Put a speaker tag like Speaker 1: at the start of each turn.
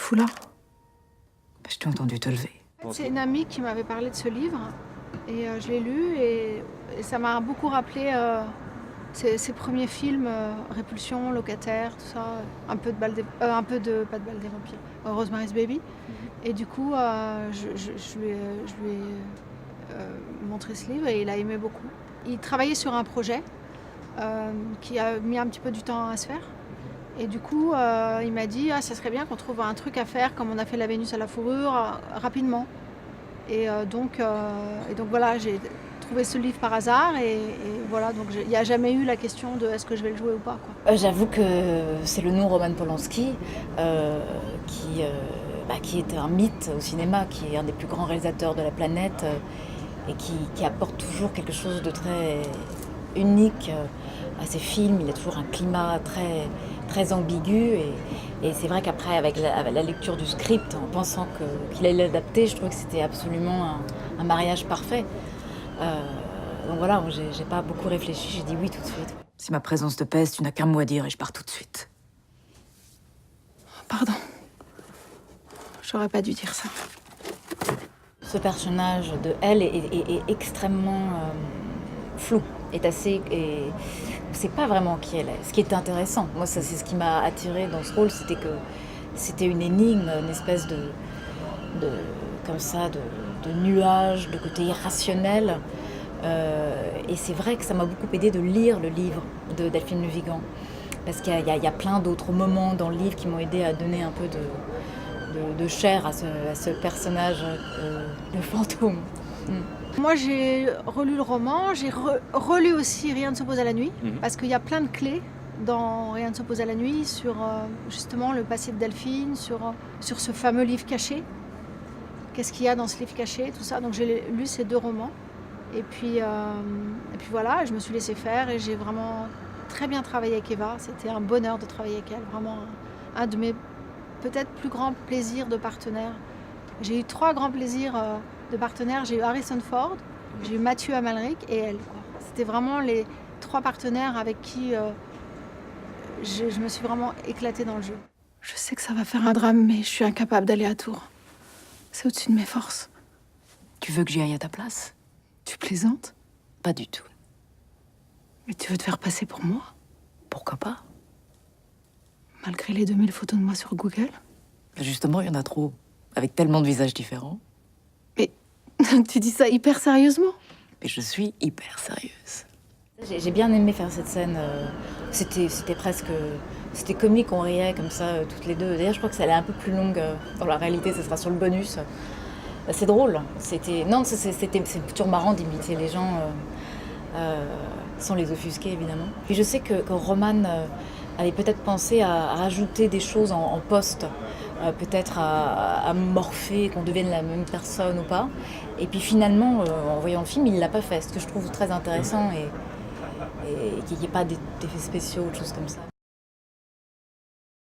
Speaker 1: fous là?
Speaker 2: Je t'ai entendu te lever.
Speaker 1: C'est une amie qui m'avait parlé de ce livre et je l'ai lu et ça m'a beaucoup rappelé ses premiers films, Répulsion, Locataire, tout ça, un peu de pas de Bal des vampires, Rosemary's Baby. Et du coup, je lui ai montré ce livre et il a aimé beaucoup. Il travaillait sur un projet qui a mis un petit peu du temps à se faire. Et du coup, il m'a dit ça serait bien qu'on trouve un truc à faire comme on a fait la Vénus à la fourrure rapidement. Et donc voilà, j'ai trouvé ce livre par hasard et voilà, donc il n'y a jamais eu la question de est-ce que je vais le jouer ou pas, quoi.
Speaker 3: J'avoue que c'est le nom Roman Polanski qui est un mythe au cinéma, qui est un des plus grands réalisateurs de la planète et qui apporte toujours quelque chose de très unique à ses films. Il a toujours un climat très, très ambigu et c'est vrai qu'après, avec la lecture du script, en pensant qu'il allait l'adapter, je trouvais que c'était absolument un mariage parfait. Donc voilà, j'ai pas beaucoup réfléchi, j'ai dit oui tout de suite.
Speaker 2: Si ma présence te pèse, tu n'as qu'un mot à dire et je pars tout de suite.
Speaker 1: Pardon. J'aurais pas dû dire ça.
Speaker 3: Ce personnage de elle est extrêmement flou, on ne sait pas vraiment qui elle est. Ce qui est intéressant, moi ça, c'est ce qui m'a attirée dans ce rôle, c'était que c'était une énigme, une espèce de nuage, de côté irrationnel. Et c'est vrai que ça m'a beaucoup aidé de lire le livre de Delphine Le Vigan, parce qu'il y a plein d'autres moments dans le livre qui m'ont aidé à donner un peu de chair à ce personnage de fantôme.
Speaker 1: Moi, j'ai relu le roman, j'ai relu aussi Rien ne s'oppose à la nuit, parce qu'il y a plein de clés dans Rien ne s'oppose à la nuit sur justement le passé de Delphine, sur ce fameux livre caché. Qu'est-ce qu'il y a dans ce livre caché, tout ça. Donc j'ai lu ces deux romans. Et puis voilà, je me suis laissée faire et j'ai vraiment très bien travaillé avec Eva. C'était un bonheur de travailler avec elle, vraiment un de mes peut-être plus grands plaisirs de partenaire. J'ai eu 3 grands plaisirs de partenaire. J'ai eu Harrison Ford, j'ai eu Mathieu Amalric et elle, quoi. C'était vraiment les 3 partenaires avec qui je me suis vraiment éclatée dans le jeu. Je sais que ça va faire un drame, mais je suis incapable d'aller à Tours. C'est au-dessus de mes forces.
Speaker 2: Tu veux que j'y aille à ta place?
Speaker 1: Tu plaisantes?
Speaker 2: Pas du tout.
Speaker 1: Mais tu veux te faire passer pour moi?
Speaker 2: Pourquoi pas?
Speaker 1: Malgré les 2000 photos de moi sur Google?
Speaker 2: Justement, il y en a trop. Avec tellement de visages différents.
Speaker 1: Mais tu dis ça hyper sérieusement?
Speaker 2: Mais je suis hyper sérieuse.
Speaker 3: J'ai bien aimé faire cette scène. C'était comique, on riait comme ça toutes les deux. D'ailleurs, je crois que ça allait un peu plus longue. Dans la réalité, ce sera sur le bonus. C'est drôle. C'est toujours marrant d'imiter les gens sans les offusquer, évidemment. Puis je sais que Roman avait peut-être pensé à rajouter des choses en post, peut-être à morpher, qu'on devienne la même personne ou pas. Et puis finalement, en voyant le film, il ne l'a pas fait, ce que je trouve très intéressant et qu'il n'y ait pas d'effets spéciaux ou de choses comme ça.